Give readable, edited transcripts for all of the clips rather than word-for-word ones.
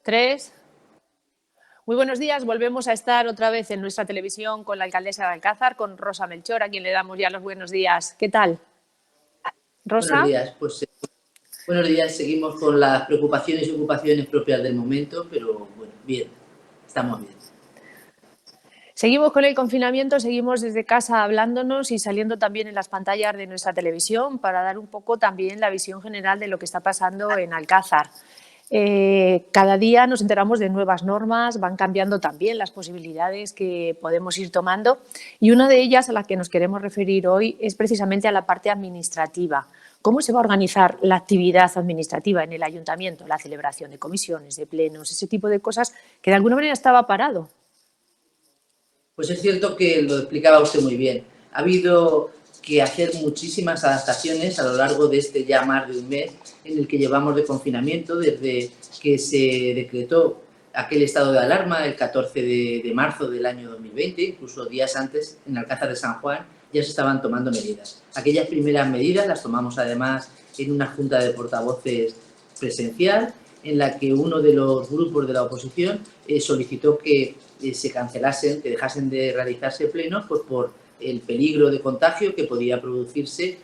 Tres. Muy buenos días. Volvemos a estar otra vez en nuestra televisión con la alcaldesa de Alcázar, con Rosa Melchor, a quien le damos ya los buenos días. ¿Qué tal, Buenos Rosa? días, buenos días. Seguimos con las preocupaciones y ocupaciones propias del momento, pero bueno, bien, estamos bien. Seguimos con el confinamiento, seguimos desde casa hablándonos y saliendo también en las pantallas de nuestra televisión para dar un poco también la visión general de lo que está pasando en Alcázar. Cada día nos enteramos de nuevas normas, van cambiando también las posibilidades que podemos ir tomando y una de ellas a la que nos queremos referir hoy es precisamente a la parte administrativa. ¿Cómo se va a organizar la actividad administrativa en el ayuntamiento? La celebración de comisiones, de plenos, ese tipo de cosas que de alguna manera estaba parado. Pues es cierto que lo explicaba usted muy bien. Ha habido que hacer muchísimas adaptaciones a lo largo de este ya más de un mes en el que llevamos de confinamiento desde que se decretó aquel estado de alarma el 14 de marzo del año 2020, incluso días antes en Alcázar de San Juan ya se estaban tomando medidas. Aquellas primeras medidas las tomamos además en una junta de portavoces presencial en la que uno de los grupos de la oposición solicitó que se cancelasen, que dejasen de realizarse plenos pues por el peligro de contagio que podía producirse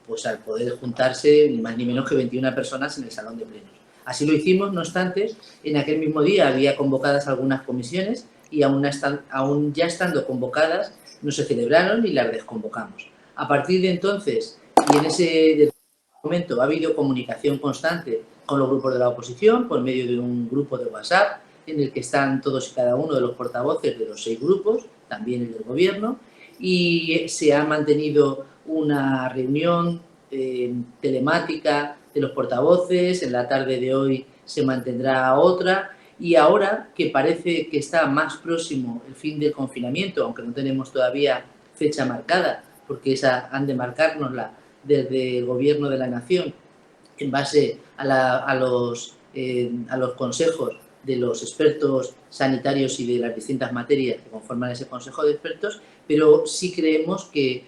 pues al poder juntarse ni más ni menos que 21 personas en el salón de plenos. Así lo hicimos, no obstante, en aquel mismo día había convocadas algunas comisiones y aún ya estando convocadas no se celebraron y las desconvocamos. A partir de entonces, y en ese momento ha habido comunicación constante con los grupos de la oposición por medio de un grupo de WhatsApp en el que están todos y cada uno de los portavoces de los 6 grupos, también el del gobierno, y se ha mantenido una reunión telemática de los portavoces. En la tarde de hoy se mantendrá otra, y ahora que parece que está más próximo el fin del confinamiento, aunque no tenemos todavía fecha marcada, porque esa han de marcárnosla desde el gobierno de la nación en base a los consejos de los expertos sanitarios y de las distintas materias que conforman ese consejo de expertos, pero sí creemos que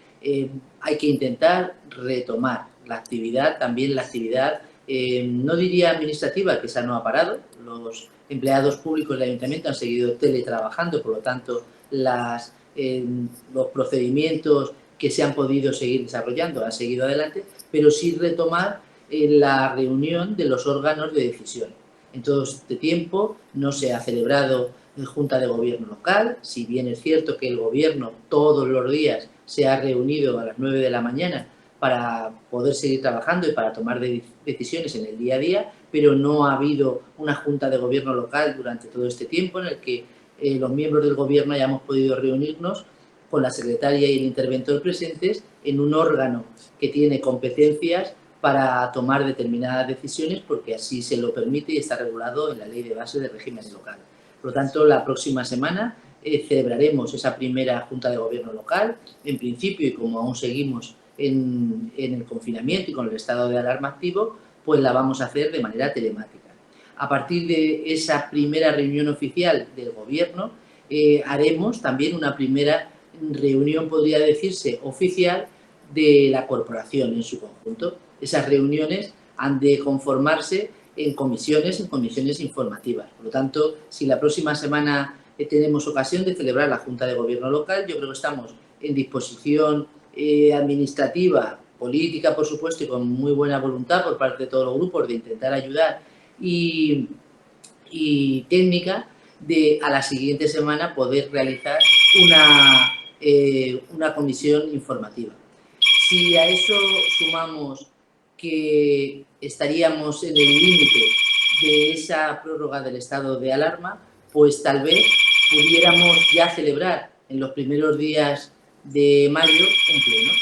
hay que intentar retomar la actividad, también la actividad, no diría administrativa, que esa no ha parado. Los empleados públicos del ayuntamiento han seguido teletrabajando, por lo tanto, los procedimientos que se han podido seguir desarrollando han seguido adelante, pero sí retomar la reunión de los órganos de decisión. En todo este tiempo no se ha celebrado Junta de Gobierno local, si bien es cierto que el Gobierno todos los días se ha reunido a las 9 de la mañana para poder seguir trabajando y para tomar decisiones en el día a día, pero no ha habido una Junta de Gobierno local durante todo este tiempo en el que los miembros del Gobierno hayamos podido reunirnos con la secretaria y el interventor presentes en un órgano que tiene competencias para tomar determinadas decisiones, porque así se lo permite y está regulado en la Ley de Base del Régimen Local. Por lo tanto, la próxima semana celebraremos esa primera Junta de Gobierno local. En principio, y como aún seguimos en el confinamiento y con el estado de alarma activo, pues la vamos a hacer de manera telemática. A partir de esa primera reunión oficial del Gobierno, haremos también una primera reunión, podría decirse, oficial de la corporación en su conjunto. Esas reuniones han de conformarse en comisiones informativas. Por lo tanto, si la próxima semana tenemos ocasión de celebrar la Junta de Gobierno local, yo creo que estamos en disposición administrativa, política, por supuesto, y con muy buena voluntad por parte de todos los grupos de intentar ayudar y técnica de a la siguiente semana poder realizar una comisión informativa. Si a eso sumamos que estaríamos en el límite de esa prórroga del estado de alarma, pues tal vez pudiéramos ya celebrar en los primeros días de mayo un pleno.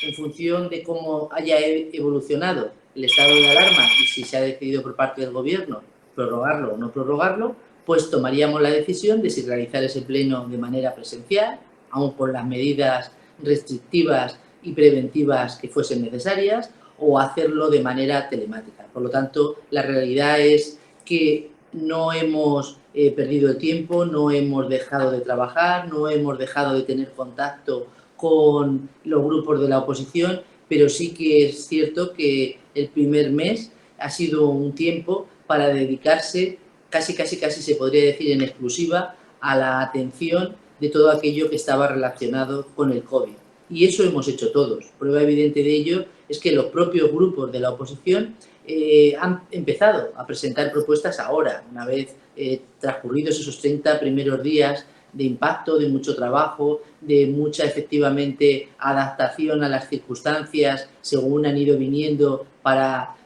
En función de cómo haya evolucionado el estado de alarma y si se ha decidido por parte del Gobierno prorrogarlo o no prorrogarlo, pues tomaríamos la decisión de si realizar ese pleno de manera presencial, aun con las medidas restrictivas y preventivas que fuesen necesarias, o hacerlo de manera telemática. Por lo tanto, la realidad es que no hemos perdido el tiempo, no hemos dejado de trabajar, no hemos dejado de tener contacto con los grupos de la oposición, pero sí que es cierto que el primer mes ha sido un tiempo para dedicarse casi se podría decir en exclusiva a la atención de todo aquello que estaba relacionado con el COVID. Y eso hemos hecho todos. Prueba evidente de ello es que los propios grupos de la oposición han empezado a presentar propuestas ahora, una vez transcurridos esos 30 primeros días de impacto, de mucho trabajo, de mucha efectivamente adaptación a las circunstancias según han ido viniendo para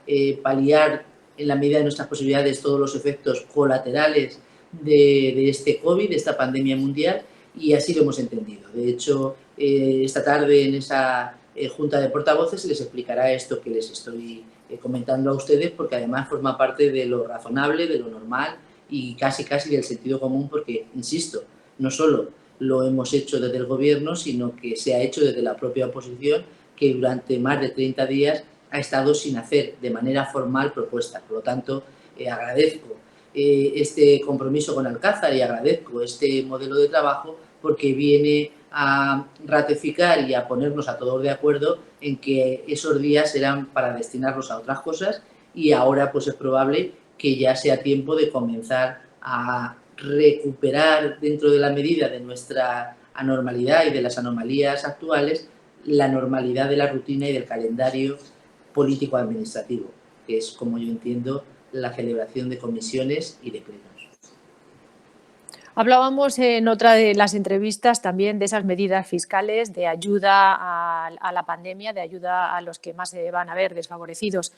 paliar en la medida de nuestras posibilidades todos los efectos colaterales de este COVID, de esta pandemia mundial, y así lo hemos entendido. De hecho, esta tarde en esa junta de portavoces se les explicará esto que les estoy comentando a ustedes, porque además forma parte de lo razonable, de lo normal y casi del sentido común, porque, insisto, no solo lo hemos hecho desde el Gobierno, sino que se ha hecho desde la propia oposición, que durante más de 30 días ha estado sin hacer de manera formal propuestas. Por lo tanto, agradezco este compromiso con Alcázar y agradezco este modelo de trabajo, porque viene a ratificar y a ponernos a todos de acuerdo en que esos días eran para destinarlos a otras cosas, y ahora pues es probable que ya sea tiempo de comenzar a recuperar, dentro de la medida de nuestra anormalidad y de las anomalías actuales, la normalidad de la rutina y del calendario político-administrativo, que es, como yo entiendo, la celebración de comisiones y de plenos. Hablábamos en otra de las entrevistas también de esas medidas fiscales de ayuda a la pandemia, de ayuda a los que más se van a ver desfavorecidos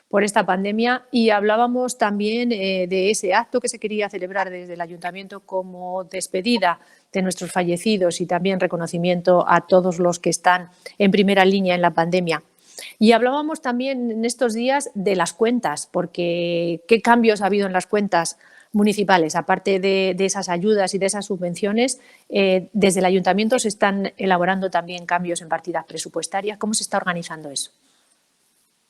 por esta pandemia, y hablábamos también de ese acto que se quería celebrar desde el Ayuntamiento como despedida de nuestros fallecidos y también reconocimiento a todos los que están en primera línea en la pandemia. Y hablábamos también en estos días de las cuentas, porque ¿qué cambios ha habido en las cuentas municipales? Aparte de esas ayudas y de esas subvenciones, desde el Ayuntamiento se están elaborando también cambios en partidas presupuestarias. ¿Cómo se está organizando eso?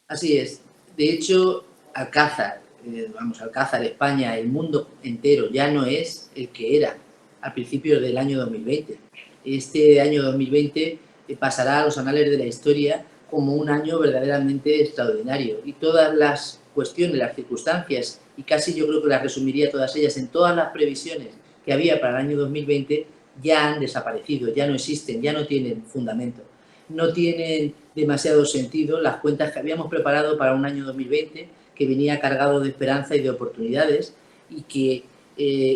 Así es. De hecho, Alcázar, Alcázar, España, el mundo entero ya no es el que era al principio del año 2020. Este año 2020 pasará a los anales de la historia como un año verdaderamente extraordinario, y todas las cuestiones, las circunstancias, y casi yo creo que las resumiría todas ellas en todas las previsiones que había para el año 2020, ya han desaparecido, ya no existen, ya no tienen fundamento. No tienen demasiado sentido las cuentas que habíamos preparado para un año 2020, que venía cargado de esperanza y de oportunidades, y que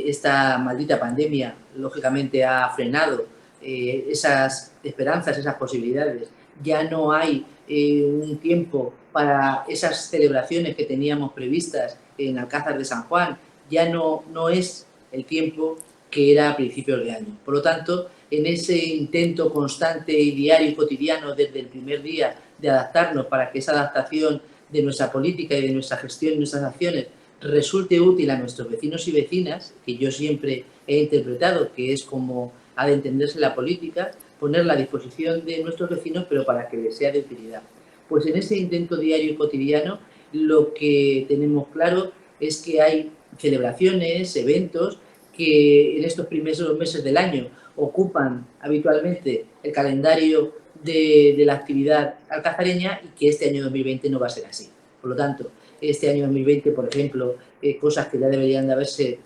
esta maldita pandemia lógicamente ha frenado esas esperanzas, esas posibilidades. Ya no hay un tiempo para esas celebraciones que teníamos previstas en Alcázar de San Juan, ya no es el tiempo que era a principios de año. Por lo tanto, en ese intento constante y diario y cotidiano desde el primer día de adaptarnos, para que esa adaptación de nuestra política y de nuestra gestión y nuestras acciones resulte útil a nuestros vecinos y vecinas, que yo siempre he interpretado que es como ha de entenderse la política, ponerla a disposición de nuestros vecinos, pero para que les sea de utilidad. Pues en ese intento diario y cotidiano, lo que tenemos claro es que hay celebraciones, eventos, que en estos primeros meses del año ocupan habitualmente el calendario de la actividad alcazareña, y que este año 2020 no va a ser así. Por lo tanto, este año 2020, por ejemplo, cosas que ya deberían de haberse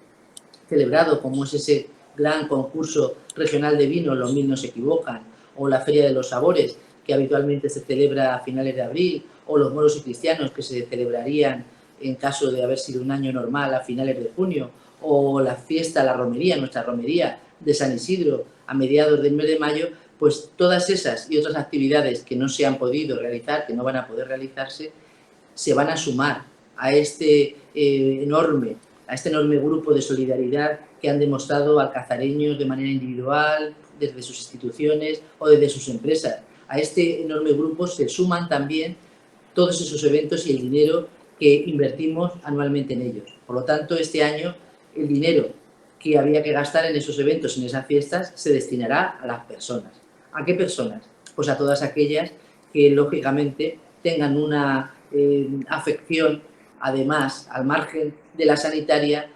celebrado, como es ese gran concurso regional de vino, Los Mil no se equivocan, o la Feria de los Sabores, que habitualmente se celebra a finales de abril, o los moros y cristianos, que se celebrarían en caso de haber sido un año normal a finales de junio, o la fiesta, la romería, nuestra romería de San Isidro a mediados del mes de mayo, pues todas esas y otras actividades que no se han podido realizar, que no van a poder realizarse, se van a sumar a este enorme grupo de solidaridad que han demostrado alcazareños de manera individual, desde sus instituciones o desde sus empresas. A este enorme grupo se suman también todos esos eventos y el dinero que invertimos anualmente en ellos. Por lo tanto, este año el dinero que había que gastar en esos eventos, en esas fiestas, se destinará a las personas. ¿A qué personas? Pues a todas aquellas que, lógicamente, tengan una afección, además, al margen de la sanitaria,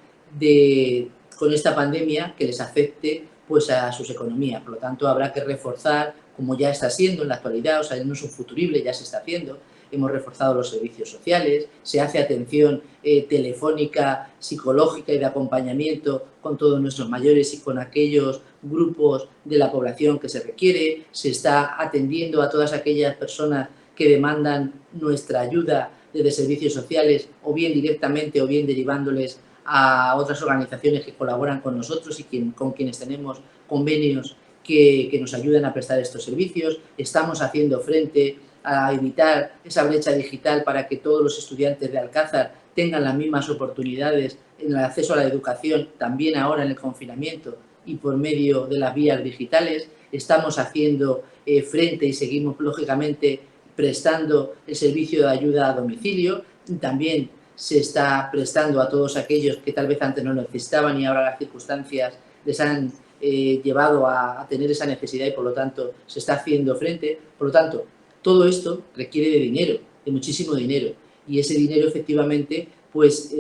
con esta pandemia, que les afecte pues a sus economías. Por lo tanto, habrá que reforzar, como ya está siendo en la actualidad, o sea, no es un futurible, ya se está haciendo, hemos reforzado los servicios sociales, se hace atención telefónica, psicológica y de acompañamiento con todos nuestros mayores y con aquellos grupos de la población que se requiere, se está atendiendo a todas aquellas personas que demandan nuestra ayuda desde servicios sociales, o bien directamente o bien derivándoles a otras organizaciones que colaboran con nosotros y con quienes tenemos convenios que nos ayudan a prestar estos servicios. Estamos haciendo frente a evitar esa brecha digital para que todos los estudiantes de Alcázar tengan las mismas oportunidades en el acceso a la educación, también ahora en el confinamiento y por medio de las vías digitales. Estamos haciendo frente y seguimos, lógicamente, prestando el servicio de ayuda a domicilio. También se está prestando a todos aquellos que tal vez antes no lo necesitaban y ahora las circunstancias les han llevado a tener esa necesidad y por lo tanto se está haciendo frente. Por lo tanto, todo esto requiere de dinero, de muchísimo dinero, y ese dinero efectivamente pues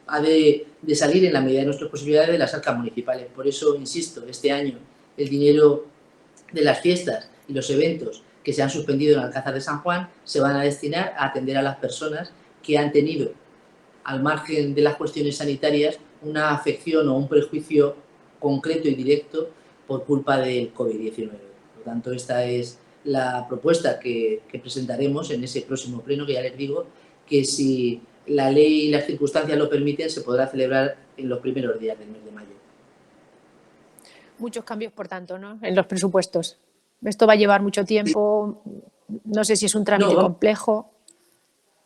ha de salir en la medida de nuestras posibilidades de las arcas municipales. Por eso, insisto, este año el dinero de las fiestas y los eventos que se han suspendido en Alcázar de San Juan se van a destinar a atender a las personas que han tenido, al margen de las cuestiones sanitarias, una afección o un prejuicio concreto y directo por culpa del COVID-19. Por lo tanto, esta es la propuesta que presentaremos en ese próximo pleno, que ya les digo que si la ley y las circunstancias lo permiten, se podrá celebrar en los primeros días del mes de mayo. Muchos cambios, por tanto, ¿no?, en los presupuestos. Esto va a llevar mucho tiempo, no sé si es un trámite complejo.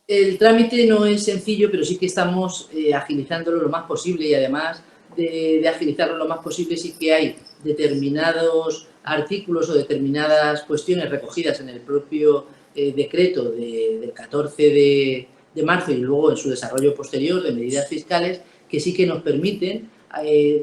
El trámite no es sencillo, pero sí que estamos agilizándolo lo más posible, y además de agilizarlo lo más posible sí que hay determinados artículos o determinadas cuestiones recogidas en el propio decreto del 14 de marzo y luego en su desarrollo posterior de medidas fiscales que sí que nos permiten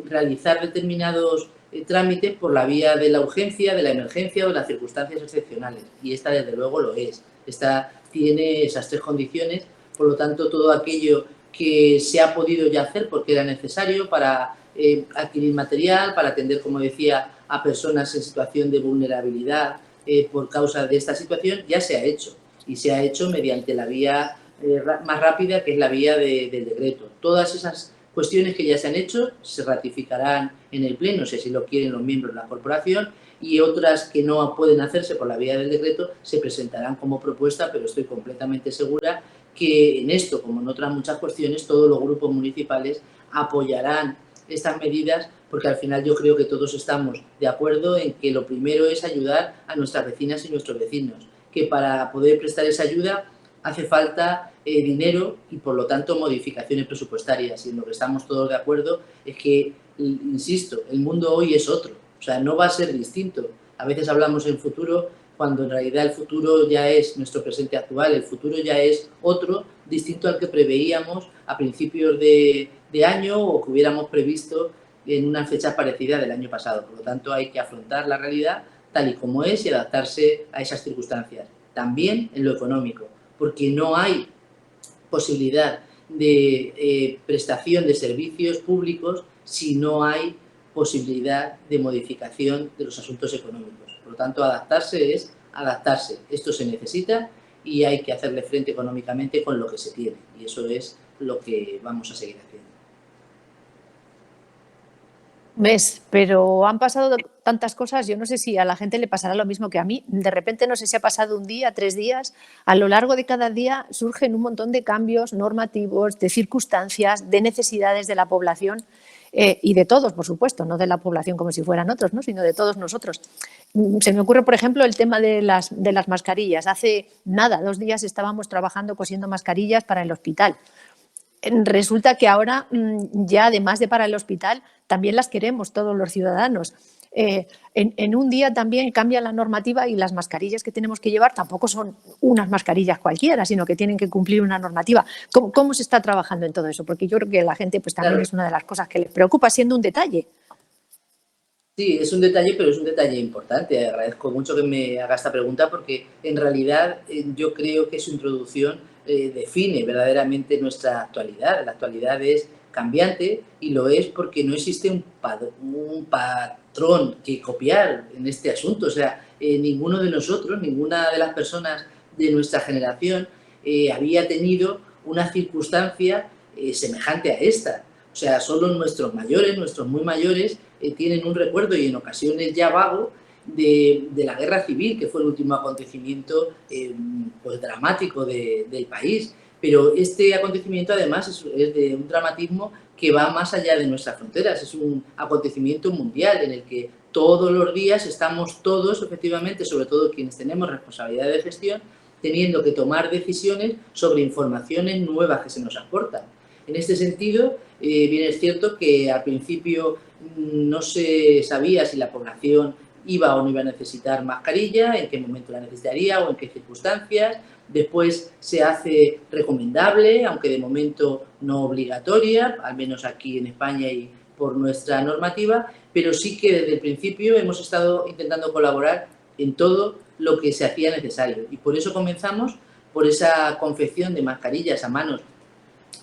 realizar determinados trámites por la vía de la urgencia, de la emergencia o de las circunstancias excepcionales, y esta desde luego lo es. Esta tiene esas tres condiciones, por lo tanto todo aquello que se ha podido ya hacer porque era necesario para adquirir material, para atender, como decía, a personas en situación de vulnerabilidad por causa de esta situación, ya se ha hecho, y se ha hecho mediante la vía más rápida, que es la vía del decreto. Todas esas cuestiones que ya se han hecho se ratificarán en el pleno, si así lo quieren los miembros de la corporación, y otras que no pueden hacerse por la vía del decreto se presentarán como propuesta, pero estoy completamente segura que en esto, como en otras muchas cuestiones, todos los grupos municipales apoyarán estas medidas, porque al final yo creo que todos estamos de acuerdo en que lo primero es ayudar a nuestras vecinas y nuestros vecinos, que para poder prestar esa ayuda hace falta dinero y, por lo tanto, modificaciones presupuestarias. Y en lo que estamos todos de acuerdo es que, insisto, el mundo hoy es otro. O sea, no va a ser distinto. A veces hablamos en futuro cuando en realidad el futuro ya es nuestro presente actual. El futuro ya es otro, distinto al que preveíamos a principios de año o que hubiéramos previsto en una fecha parecida del año pasado. Por lo tanto, hay que afrontar la realidad tal y como es y adaptarse a esas circunstancias. También en lo económico, porque no hay posibilidad de prestación de servicios públicos si no hay posibilidad de modificación de los asuntos económicos. Por lo tanto, adaptarse es adaptarse. Esto se necesita y hay que hacerle frente económicamente con lo que se tiene. Y eso es lo que vamos a seguir haciendo. ¿Ves? Pero han pasado tantas cosas, yo no sé si a la gente le pasará lo mismo que a mí. De repente, no sé si ha pasado un día, 3 días, a lo largo de cada día surgen un montón de cambios normativos, de circunstancias, de necesidades de la población y de todos, por supuesto, no de la población como si fueran otros, ¿no?, sino de todos nosotros. Se me ocurre, por ejemplo, el tema de las mascarillas. Hace nada, 2 días estábamos trabajando cosiendo mascarillas para el hospital. Resulta que ahora ya, además de para el hospital, también las queremos todos los ciudadanos. En un día también cambia la normativa y las mascarillas que tenemos que llevar tampoco son unas mascarillas cualquiera, sino que tienen que cumplir una normativa. ¿Cómo se está trabajando en todo eso? Porque yo creo que a la gente pues, también es una de las cosas que les preocupa, siendo un detalle. Sí, es un detalle, pero es un detalle importante. Agradezco mucho que me haga esta pregunta porque, en realidad, yo creo que su introducción define verdaderamente nuestra actualidad. La actualidad es cambiante y lo es porque no existe un patrón que copiar en este asunto. O sea, ninguno de nosotros, ninguna de las personas de nuestra generación había tenido una circunstancia semejante a esta. O sea, solo nuestros mayores, nuestros muy mayores, tienen un recuerdo, y en ocasiones ya vago, de la guerra civil, que fue el último acontecimiento pues dramático del país. Pero este acontecimiento además es de un dramatismo que va más allá de nuestras fronteras. Es un acontecimiento mundial en el que todos los días estamos todos, efectivamente, sobre todo quienes tenemos responsabilidad de gestión, teniendo que tomar decisiones sobre informaciones nuevas que se nos aportan. En este sentido, bien es cierto que al principio no se sabía si la población iba o no iba a necesitar mascarilla, en qué momento la necesitaría o en qué circunstancias. Después se hace recomendable, aunque de momento no obligatoria, al menos aquí en España y por nuestra normativa, pero sí que desde el principio hemos estado intentando colaborar en todo lo que se hacía necesario. Y por eso comenzamos por esa confección de mascarillas a manos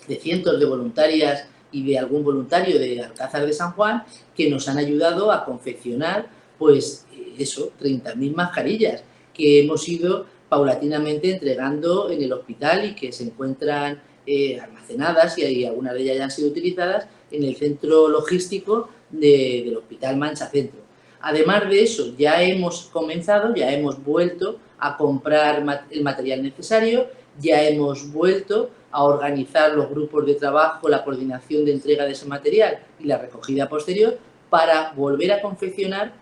de cientos de voluntarias y de algún voluntario de Alcázar de San Juan, que nos han ayudado a confeccionar, pues eso, 30.000 mascarillas que hemos ido paulatinamente entregando en el hospital y que se encuentran almacenadas, y algunas de ellas ya han sido utilizadas en el centro logístico del Hospital Mancha Centro. Además de eso, ya hemos comenzado, ya hemos vuelto a comprar el material necesario, ya hemos vuelto a organizar los grupos de trabajo, la coordinación de entrega de ese material y la recogida posterior para volver a confeccionar,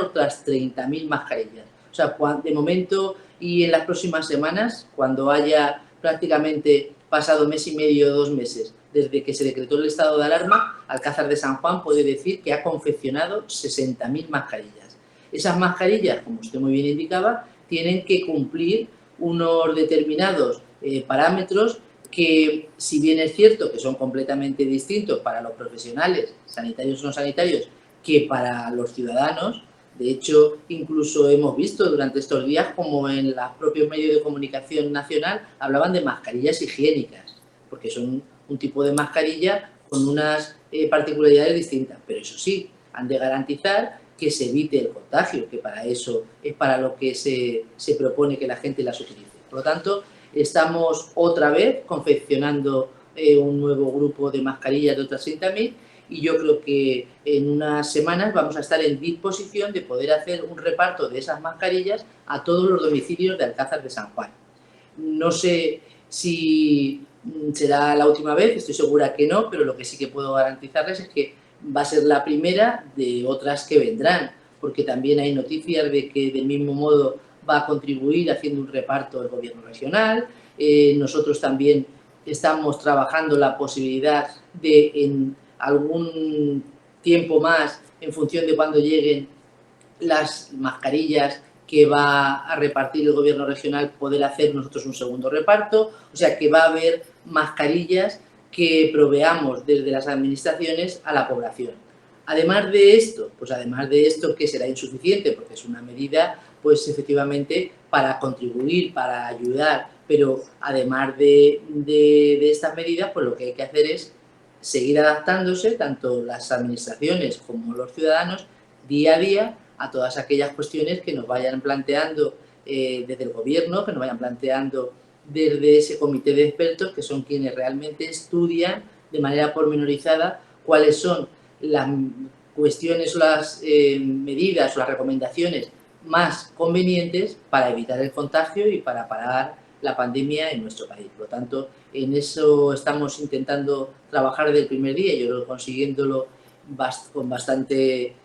otras 30.000 mascarillas. O sea, de momento y en las próximas semanas, cuando haya prácticamente pasado mes y medio o 2 meses desde que se decretó el estado de alarma, Alcázar de San Juan puede decir que ha confeccionado 60.000 mascarillas. Esas mascarillas, como usted muy bien indicaba, tienen que cumplir unos determinados parámetros que, si bien es cierto que son completamente distintos para los profesionales, sanitarios o no sanitarios, que para los ciudadanos. De hecho, incluso hemos visto durante estos días como en los propios medios de comunicación nacional hablaban de mascarillas higiénicas, porque son un tipo de mascarilla con unas particularidades distintas, pero eso sí, han de garantizar que se evite el contagio, que para eso es para lo que se propone que la gente las utilice. Por lo tanto, estamos otra vez confeccionando un nuevo grupo de mascarillas de otras 30.000, y yo creo que en unas semanas vamos a estar en disposición de poder hacer un reparto de esas mascarillas a todos los domicilios de Alcázar de San Juan. No sé si será la última vez, estoy segura que no, pero lo que sí que puedo garantizarles es que va a ser la primera de otras que vendrán, porque también hay noticias de que del mismo modo va a contribuir haciendo un reparto el gobierno regional. Nosotros también estamos trabajando la posibilidad de, en algún tiempo más, en función de cuando lleguen las mascarillas que va a repartir el gobierno regional, poder hacer nosotros un segundo reparto. O sea que va a haber mascarillas que proveamos desde las administraciones a la población. Además de esto, que será insuficiente porque es una medida, pues efectivamente, para contribuir, para ayudar, pero además de estas medidas, pues lo que hay que hacer es seguir adaptándose, tanto las administraciones como los ciudadanos, día a día, a todas aquellas cuestiones que nos vayan planteando desde el gobierno, que nos vayan planteando desde ese comité de expertos, que son quienes realmente estudian de manera pormenorizada cuáles son las cuestiones o las medidas o las recomendaciones más convenientes para evitar el contagio y para parar la pandemia en nuestro país. Por lo tanto, en eso estamos intentando trabajar desde el primer día, y yo creo consiguiéndolo con bastante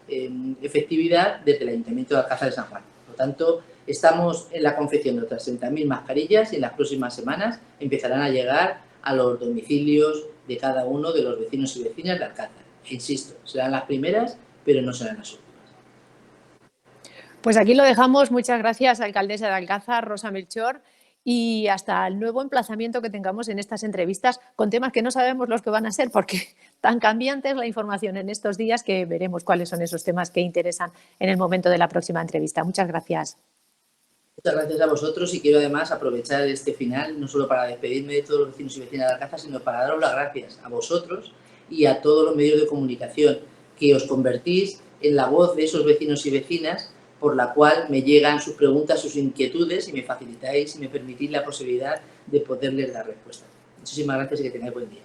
efectividad desde el Ayuntamiento de Alcázar de San Juan. Por lo tanto, estamos en la confección de otras 30.000 mascarillas y en las próximas semanas empezarán a llegar a los domicilios de cada uno de los vecinos y vecinas de Alcázar. E insisto, serán las primeras, pero no serán las últimas. Pues aquí lo dejamos. Muchas gracias, alcaldesa de Alcázar, Rosa Melchor, y hasta el nuevo emplazamiento que tengamos en estas entrevistas con temas que no sabemos los que van a ser, porque tan cambiante es la información en estos días que veremos cuáles son esos temas que interesan en el momento de la próxima entrevista. Muchas gracias. Muchas gracias a vosotros, y quiero además aprovechar este final no solo para despedirme de todos los vecinos y vecinas de Alcázar, sino para daros las gracias a vosotros y a todos los medios de comunicación, que os convertís en la voz de esos vecinos y vecinas, por la cual me llegan sus preguntas, sus inquietudes y me facilitáis y me permitís la posibilidad de poderles dar respuesta. Muchísimas gracias y que tengáis buen día.